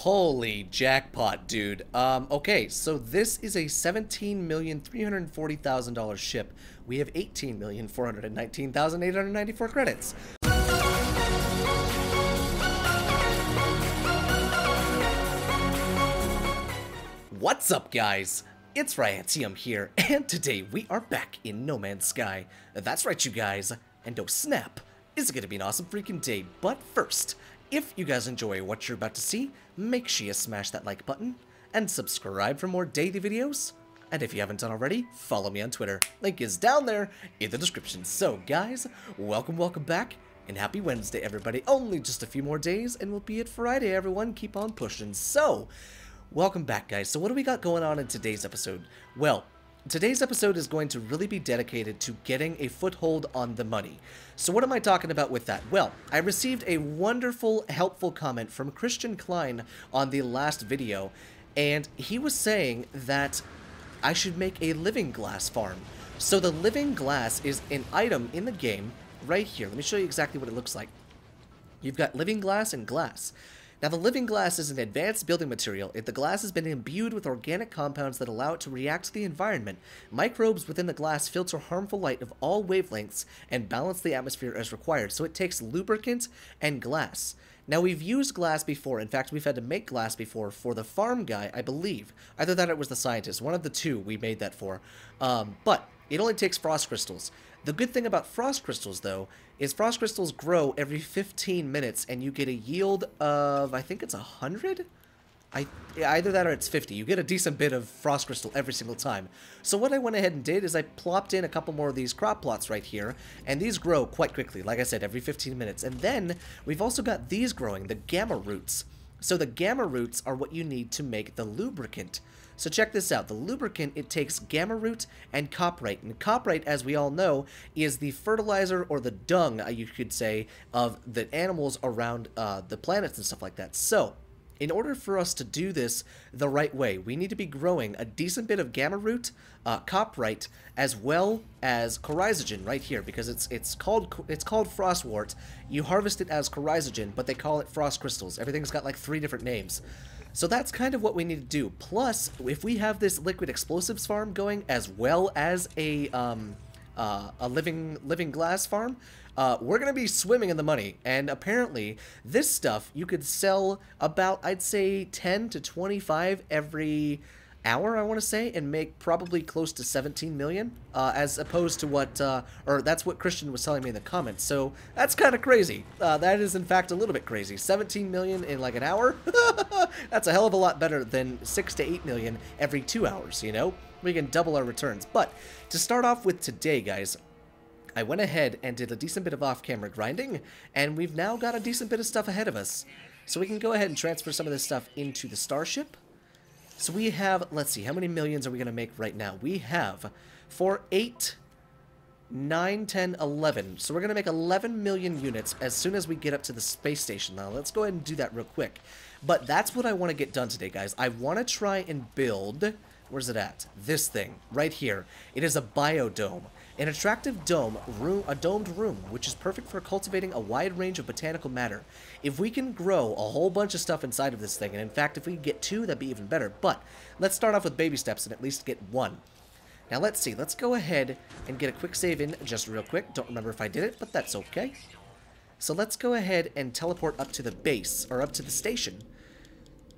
Holy jackpot, dude. Okay, so this is a $17,340,000 ship. We have 18,419,894 credits. What's up, guys? It's Ryantium here, and today we are back in No Man's Sky. That's right, you guys, and oh snap, is it gonna be an awesome freaking day. But first, if you guys enjoy what you're about to see, make sure you smash that like button, and subscribe for more daily videos. And if you haven't done already, follow me on Twitter. Link is down there in the description. So guys, welcome back, and happy Wednesday, everybody. Only just a few more days, and we'll be at Friday, everyone. Keep on pushing. So, welcome back, guys. So what do we got going on in today's episode? Well, today's episode is going to really be dedicated to getting a foothold on the money. So what am I talking about with that? Well, I received a wonderful, helpful comment from Christian Klein on the last video, and he was saying that I should make a living glass farm. So the living glass is an item in the game right here. Let me show you exactly what it looks like. You've got living glass and glass. Now, the living glass is an advanced building material. If the glass has been imbued with organic compounds that allow it to react to the environment, microbes within the glass filter harmful light of all wavelengths and balance the atmosphere as required. So it takes lubricant and glass. Now, we've used glass before. In fact, we've had to make glass before for the farm guy, I believe. Either that or it was the scientist. One of the two we made that for. But it only takes frost crystals. The good thing about frost crystals, though, is frost crystals grow every 15 minutes, and you get a yield of, I think it's 100? Either that or it's 50. You get a decent bit of frost crystal every single time. So what I went ahead and did is I plopped in a couple more of these crop plots right here, and these grow quite quickly, like I said, every 15 minutes. And then we've also got these growing, the gamma roots. So the gamma roots are what you need to make the lubricant. So check this out. The lubricant, it takes gamma root and coprite. And coprite, as we all know, is the fertilizer or the dung, you could say, of the animals around the planets and stuff like that. So, in order for us to do this the right way, we need to be growing a decent bit of gamma root, coprite, as well as coryzogen right here, because it's called frostwort. You harvest it as coryzogen, but they call it frost crystals. Everything's got like 3 different names. So that's kind of what we need to do. Plus, if we have this liquid explosives farm going, as well as a living glass farm, we're going to be swimming in the money. And apparently, this stuff, you could sell about, I'd say, 10 to 25 every hour, I want to say, and make probably close to 17 million, as opposed to what, or that's what Christian was telling me in the comments. So that's kind of crazy. That is, in fact, a little bit crazy. 17 million in like an hour? That's a hell of a lot better than 6 to 8 million every 2 hours, you know? We can double our returns. But to start off with today, guys, I went ahead and did a decent bit of off-camera grinding, and we've now got a decent bit of stuff ahead of us. So we can go ahead and transfer some of this stuff into the starship. So we have, let's see, how many millions are we going to make right now? We have, for 8, 9, 10, 11. So we're going to make 11 million units as soon as we get up to the space station. Now, let's go ahead and do that real quick. But that's what I want to get done today, guys. I want to try and build, where's it at? This thing, right here. It is a biodome. An attractive dome room, a domed room, which is perfect for cultivating a wide range of botanical matter. If we can grow a whole bunch of stuff inside of this thing, and in fact, if we get 2, that'd be even better. But let's start off with baby steps and at least get 1. Now let's see. Let's go ahead and get a quick save in just real quick. Don't remember if I did it, but that's okay. So let's go ahead and teleport up to the base, or up to the station.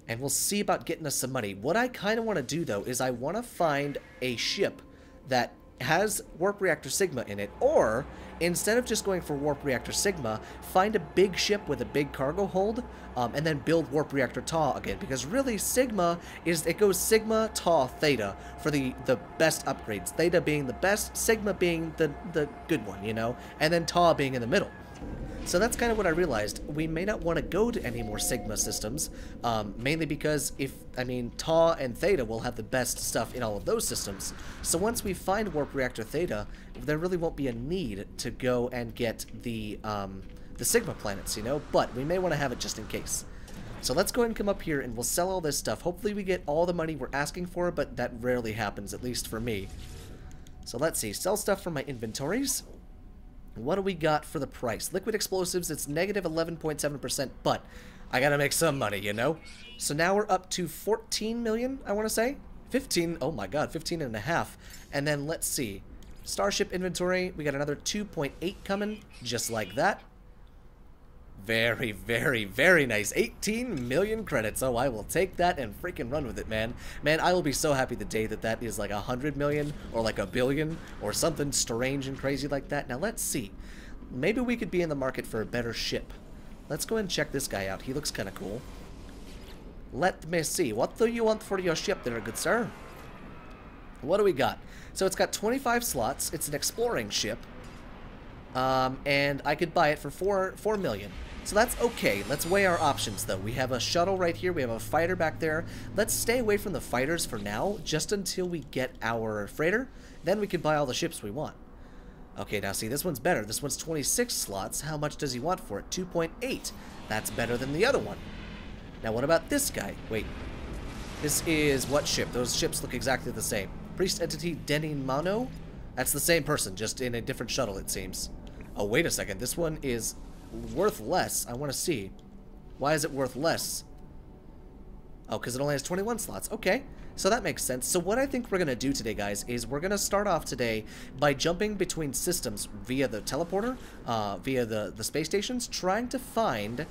And we'll see about getting us some money. What I kind of want to do, though, is I want to find a ship that has Warp Reactor Sigma in it, or instead of just going for Warp Reactor Sigma, find a big ship with a big cargo hold, and then build Warp Reactor Tau again, because really Sigma is, it goes Sigma, Tau, Theta for the best upgrades, Theta being the best, Sigma being the good one, you know, and then Tau being in the middle. So that's kind of what I realized. We may not want to go to any more Sigma systems, mainly because Tau and Theta will have the best stuff in all of those systems. So once we find Warp Reactor Theta, there really won't be a need to go and get the Sigma planets, you know, but we may want to have it just in case. So let's go ahead and come up here and we'll sell all this stuff. Hopefully we get all the money we're asking for, but that rarely happens, at least for me. So let's see, sell stuff from my inventories. What do we got for the price? Liquid explosives, it's negative 11.7%, but I gotta make some money, you know? So now we're up to 14 million, I want to say. 15, oh my god, 15 and a half. And then let's see. Starship inventory, we got another 2.8 coming, just like that. Very, very, very nice. 18 million credits. Oh, I will take that and freaking run with it, man. Man, I will be so happy the day that that is like 100 million or like a billion or something strange and crazy like that. Now, let's see. Maybe we could be in the market for a better ship. Let's go ahead and check this guy out. He looks kind of cool. Let me see. What do you want for your ship there, good sir? What do we got? So it's got 25 slots. It's an exploring ship. And I could buy it for 4 million. So that's okay. Let's weigh our options, though. We have a shuttle right here. We have a fighter back there. Let's stay away from the fighters for now, just until we get our freighter. Then we can buy all the ships we want. Okay, now see, this one's better. This one's 26 slots. How much does he want for it? 2.8. That's better than the other one. Now, what about this guy? Wait. This is what ship? Those ships look exactly the same. Priest Entity Denin Mano? That's the same person, just in a different shuttle, it seems. Oh, wait a second. This one is worth less. I want to see. Why is it worth less? Oh, because it only has 21 slots. Okay, so that makes sense. So what I think we're going to do today, guys, is we're going to start off today by jumping between systems via the teleporter, via the space stations, trying to find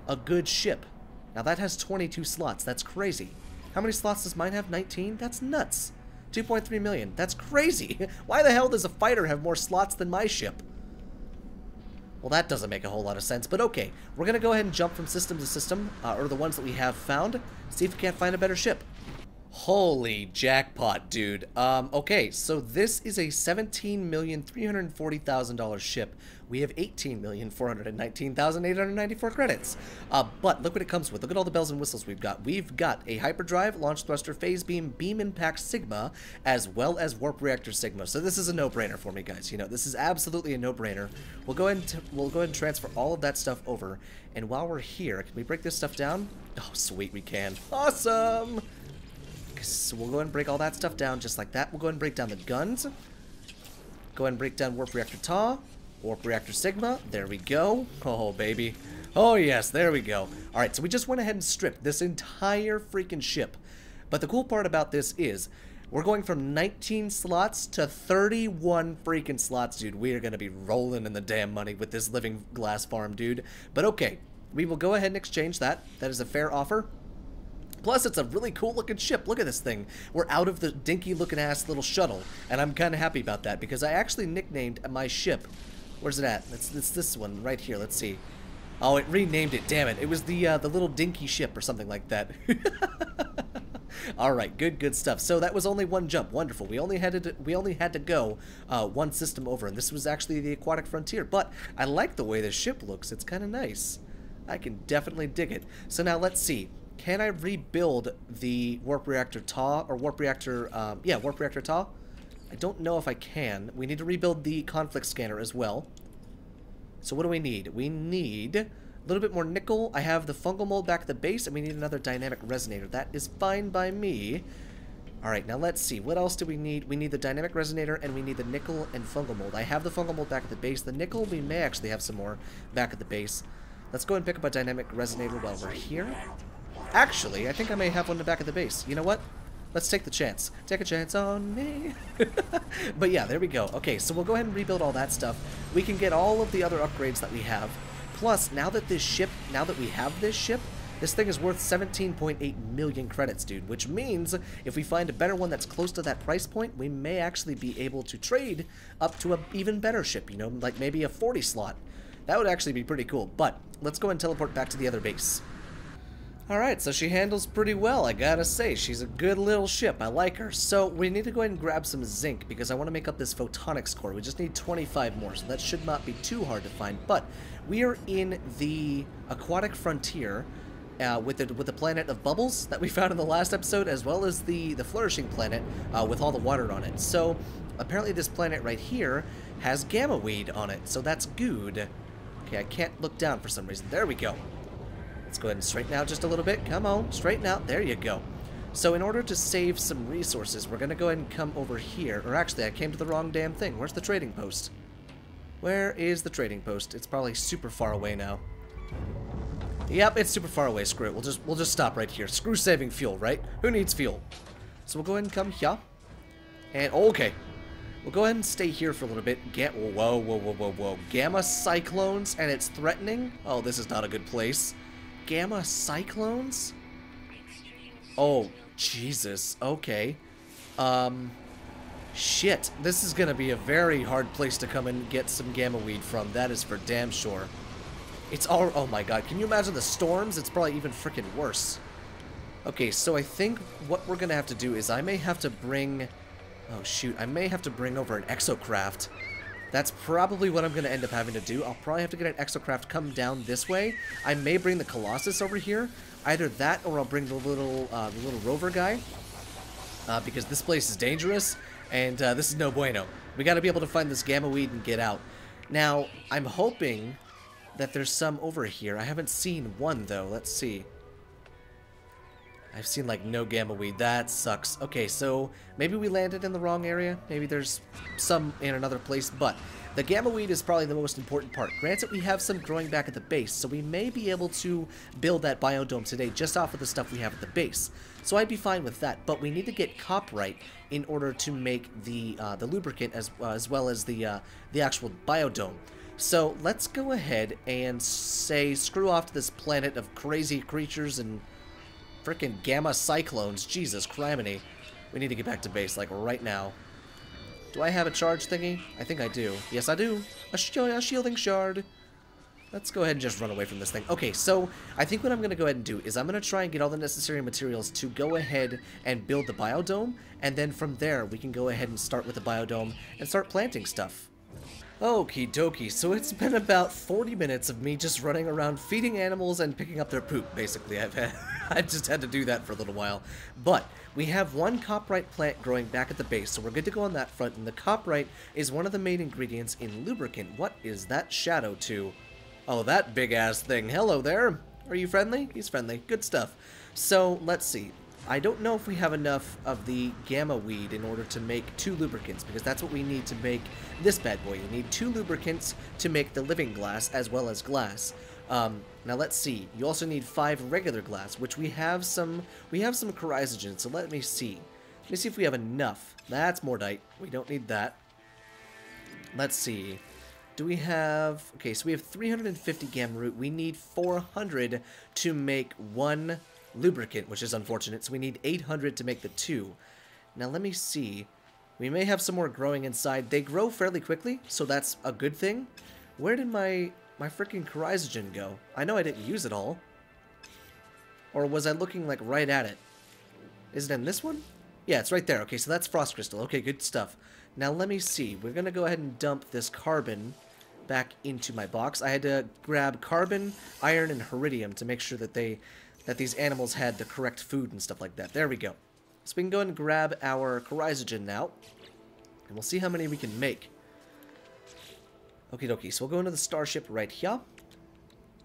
a good ship. Now, that has 22 slots. That's crazy. How many slots does mine have? 19? That's nuts. 2.3 million. That's crazy. Why the hell does a fighter have more slots than my ship? Well, that doesn't make a whole lot of sense, but okay. We're going to go ahead and jump from system to system, or the ones that we have found, see if we can't find a better ship. Holy jackpot, dude. Okay, so this is a $17,340,000 ship. We have 18,419,894 credits. But look what it comes with. Look at all the bells and whistles we've got. We've got a hyperdrive, launch thruster, phase beam, beam impact Sigma, as well as warp reactor Sigma. So this is a no-brainer for me, guys. You know, this is absolutely a no-brainer. We'll go ahead and transfer all of that stuff over. And while we're here, can we break this stuff down? Oh, sweet, we can. Awesome! So we'll go ahead and break all that stuff down just like that. We'll go ahead and break down the guns. Go ahead and break down warp reactor Ta. Warp reactor Sigma. There we go. Oh, baby. Oh, yes. There we go. All right. So we just went ahead and stripped this entire freaking ship. But the cool part about this is we're going from 19 slots to 31 freaking slots, dude. We are going to be rolling in the damn money with this living glass farm, dude. But okay. We will go ahead and exchange that. That is a fair offer. Plus, it's a really cool-looking ship. Look at this thing. We're out of the dinky-looking-ass little shuttle, and I'm kind of happy about that, because I actually nicknamed my ship. Where's it at? It's this one right here. Let's see. Oh, it renamed it. Damn it. It was the little dinky ship or something like that. All right, good stuff. So that was only one jump. Wonderful. We only had to go one system over, and this was actually the Aquatic Frontier. But I like the way this ship looks. It's kind of nice. I can definitely dig it. So now let's see. Can I rebuild the warp reactor Ta, or warp reactor, yeah, warp reactor Ta? I don't know if I can. We need to rebuild the conflict scanner as well. So what do we need? We need a little bit more nickel. I have the fungal mold back at the base, and we need another dynamic resonator. That is fine by me. All right, now let's see. What else do we need? We need the dynamic resonator, and we need the nickel and fungal mold. I have the fungal mold back at the base. The nickel, we may actually have some more back at the base. Let's go and pick up a dynamic resonator while we're here. Actually, I think I may have one in the back of the base. You know what? Let's take the chance. Take a chance on me. But yeah, there we go. Okay, so we'll go ahead and rebuild all that stuff. We can get all of the other upgrades that we have. Plus, now that we have this ship, this thing is worth 17.8 million credits, dude. Which means, if we find a better one that's close to that price point, we may actually be able to trade up to an even better ship. You know, like maybe a 40 slot. That would actually be pretty cool. But, let's go and teleport back to the other base. Alright, so she handles pretty well, I gotta say. She's a good little ship. I like her. So, we need to go ahead and grab some zinc, because I want to make up this photonics core. We just need 25 more, so that should not be too hard to find. But, we are in the Aquatic Frontier, with the planet of Bubbles that we found in the last episode, as well as the Flourishing Planet, with all the water on it. So, apparently this planet right here has gamma weed on it, so that's good. Okay, I can't look down for some reason. There we go. Let's go ahead and straighten out just a little bit. Come on, straighten out. There you go. So in order to save some resources, we're going to go ahead and come over here. Or actually, I came to the wrong damn thing. Where's the trading post? Where is the trading post? It's probably super far away now. Yep, it's super far away. Screw it. We'll just stop right here. Screw saving fuel, right? Who needs fuel? So we'll go ahead and come here. And okay. We'll go ahead and stay here for a little bit. Whoa. Gamma cyclones and it's threatening? Oh, this is not a good place. Gamma cyclones? Oh, Jesus. Okay. Shit. This is gonna be a very hard place to come and get some gamma weed from. That is for damn sure. It's all... Oh my god. Can you imagine the storms? It's probably even freaking worse. Okay, so I think what we're gonna have to do is I may have to bring... Oh, shoot. I may have to bring over an exocraft. That's probably what I'm going to end up having to do. I'll probably have to get an exocraft come down this way. I may bring the Colossus over here. Either that or I'll bring the little rover guy. Because this place is dangerous. And this is no bueno. We got to be able to find this gamma weed and get out. Now, I'm hoping that there's some over here. I haven't seen one, though. Let's see. I've seen, like, no gamma weed. That sucks. Okay, so maybe we landed in the wrong area. Maybe there's some in another place, but the gamma weed is probably the most important part. Granted, we have some growing back at the base, so we may be able to build that biodome today just off of the stuff we have at the base. So I'd be fine with that, but we need to get copyright in order to make the lubricant as well as the actual biodome. So let's go ahead and say screw off to this planet of crazy creatures and frickin' gamma cyclones. Jesus criminy. We need to get back to base, like, right now. Do I have a charge thingy? I think I do. Yes, I do. A shielding shard. Let's go ahead and just run away from this thing. Okay, so I think what I'm going to go ahead and do is I'm going to try and get all the necessary materials to go ahead and build the biodome, and then from there we can go ahead and start with the biodome and start planting stuff. Okie dokie, so it's been about 40 minutes of me just running around feeding animals and picking up their poop, basically. I've just had to do that for a little while. But we have one copyright plant growing back at the base, so we're good to go on that front, and the copyright is one of the main ingredients in lubricant. What is that shadow to? Oh, that big-ass thing. Hello there. Are you friendly? He's friendly. Good stuff. So, let's see. I don't know if we have enough of the gamma weed in order to make 2 lubricants, because that's what we need to make this bad boy. You need 2 lubricants to make the living glass as well as glass. Now let's see. You also need 5 regular glass, which we have some chrysogen, so let me see. Let me see if we have enough. That's mordite. We don't need that. Let's see. Do we have... Okay, so we have 350 gamma root. We need 400 to make 1 lubricant, which is unfortunate, so we need 800 to make the 2. Now let me see. We may have some more growing inside. They grow fairly quickly, so that's a good thing. Where did my freaking chrysogen go? I know I didn't use it all. Or was I looking like right at it? Is it in this one? Yeah, it's right there. Okay, so that's frost crystal. Okay, good stuff. Now let me see. We're gonna go ahead and dump this carbon back into my box. I had to grab carbon, iron, and iridium to make sure that these animals had the correct food and stuff like that. There we go. So we can go ahead and grab our chrysogen now, and we'll see how many we can make. Okie dokie, so we'll go into the starship right here.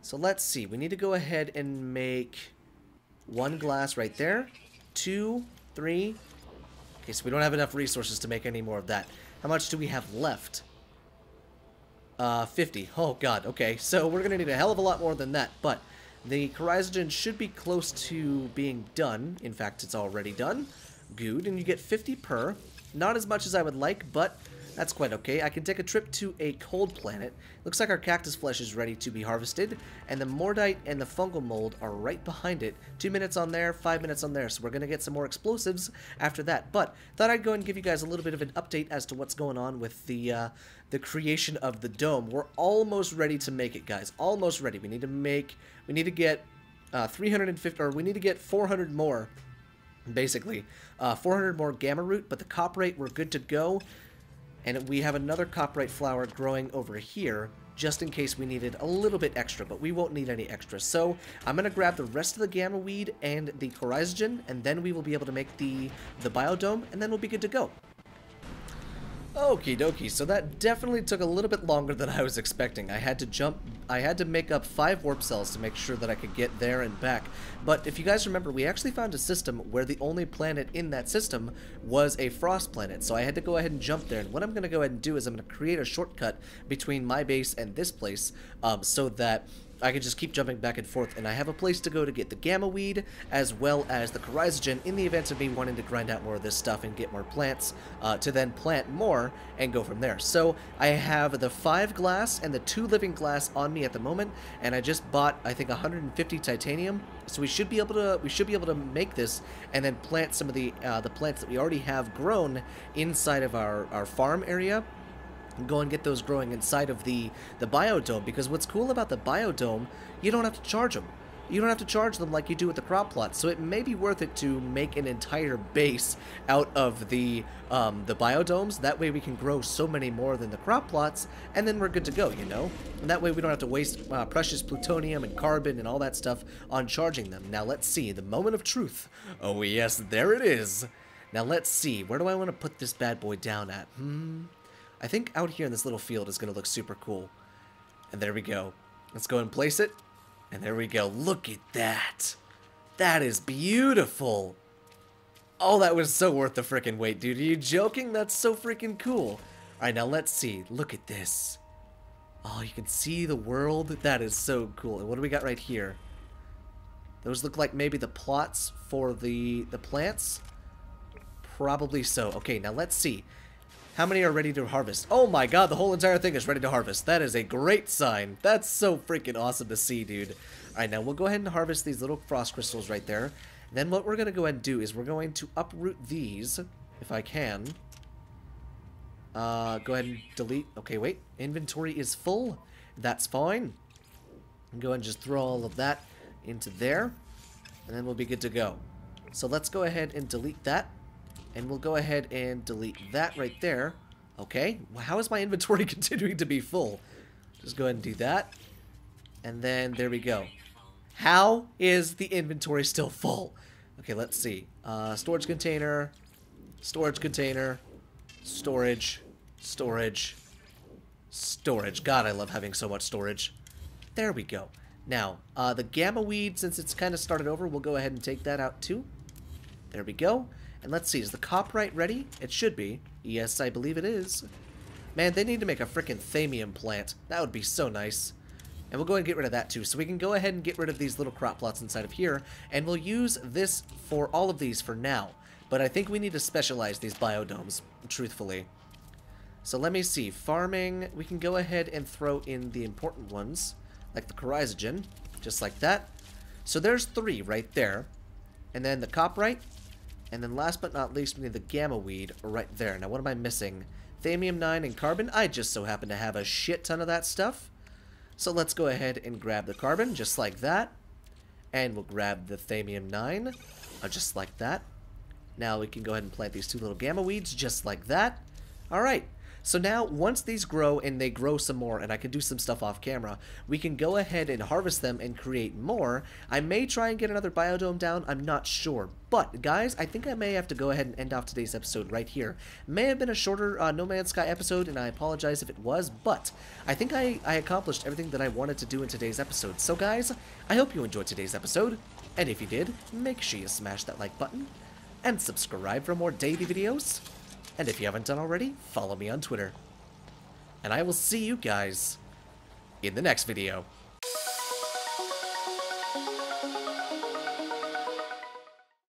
So let's see, we need to go ahead and make 1 glass right there, 2, 3. Okay, so we don't have enough resources to make any more of that. How much do we have left? 50. Oh god, okay, so we're gonna need a hell of a lot more than that, but the chrysogen should be close to being done. In fact, it's already done. Good, and you get 50 per. Not as much as I would like, but that's quite okay. I can take a trip to a cold planet. Looks like our cactus flesh is ready to be harvested, and the mordite and the fungal mold are right behind it. 2 minutes on there, 5 minutes on there, so we're going to get some more explosives after that. But thought I'd go and give you guys a little bit of an update as to what's going on with the creation of the dome. We're almost ready to make it, guys. Almost ready. We need to get 350, or we need to get 400 more, basically. 400 more gamma root, but the copyright, we're good to go. And we have another copyright flower growing over here, just in case we needed a little bit extra, but we won't need any extra. So I'm going to grab the rest of the gamma weed and the chrysogen, and then we will be able to make the biodome, and then we'll be good to go. Okie dokie, so that definitely took a little bit longer than I was expecting. I had to make up 5 warp cells to make sure that I could get there and back. But if you guys remember, we actually found a system where the only planet in that system was a frost planet. So I had to go ahead and jump there. And what I'm going to go ahead and do is I'm going to create a shortcut between my base and this place so that I can just keep jumping back and forth, and I have a place to go to get the gamma weed, as well as the chrysogen, in the event of me wanting to grind out more of this stuff and get more plants, to then plant more and go from there. So I have the 5 glass and the 2 living glass on me at the moment, and I just bought, I think, 150 titanium. So we should be able to make this and then plant some of the plants that we already have grown inside of our farm area. Go and get those growing inside of the biodome, because what's cool about the biodome, you don't have to charge them. You don't have to charge them like you do with the crop plots, so it may be worth it to make an entire base out of the biodomes. That way we can grow so many more than the crop plots, and then we're good to go, you know? And that way we don't have to waste precious plutonium and carbon and all that stuff on charging them. Now let's see, the moment of truth. Oh yes, there it is. Now let's see, where do I want to put this bad boy down at? I think out here in this little field is going to look super cool. And there we go. Let's go and place it. And there we go. Look at that. That is beautiful. Oh, that was so worth the freaking wait, dude. Are you joking? That's so freaking cool. Alright, now let's see. Look at this. Oh, you can see the world. That is so cool. And what do we got right here? Those look like maybe the plots for the plants. Probably so. Okay, now let's see. How many are ready to harvest? Oh my god, the whole entire thing is ready to harvest. That is a great sign. That's so freaking awesome to see, dude. Alright, now we'll go ahead and harvest these little frost crystals right there. Then what we're going to go ahead and do is we're going to uproot these, if I can. Go ahead and delete. Okay, wait. Inventory is full. That's fine. Go ahead and just throw all of that into there. And then we'll be good to go. So let's go ahead and delete that. And we'll go ahead and delete that right there. Okay. Well, how is my inventory continuing to be full? Just go ahead and do that. And then there we go. How is the inventory still full? Okay, let's see. Storage container. Storage container. Storage. Storage. Storage. God, I love having so much storage. There we go. Now, the gamma weed, since it's kind of started over, we'll go ahead and take that out too. There we go. And let's see, is the copyright ready? It should be. Yes, I believe it is. Man, they need to make a freaking thamium plant. That would be so nice. And we'll go ahead and get rid of that too. So we can go ahead and get rid of these little crop plots inside of here. And we'll use this for all of these for now. But I think we need to specialize these biodomes, truthfully. So let me see. Farming, we can go ahead and throw in the important ones. Like the chrysogen, just like that. So there's 3 right there. And then the copyright. And then last but not least, we need the gamma weed right there. Now, what am I missing? Thamium 9 and carbon. I just so happen to have a shit ton of that stuff. So let's go ahead and grab the carbon, just like that. And we'll grab the Thamium 9, just like that. Now we can go ahead and plant these 2 little gamma weeds, just like that. Alright. So now, once these grow, and they grow some more, and I can do some stuff off camera, we can go ahead and harvest them and create more. I may try and get another biodome down, I'm not sure. But, guys, I think I may have to go ahead and end off today's episode right here. May have been a shorter No Man's Sky episode, and I apologize if it was, but I think I accomplished everything that I wanted to do in today's episode. So, guys, I hope you enjoyed today's episode, and if you did, make sure you smash that like button, and subscribe for more daily videos. And if you haven't done already, follow me on Twitter. And I will see you guys in the next video.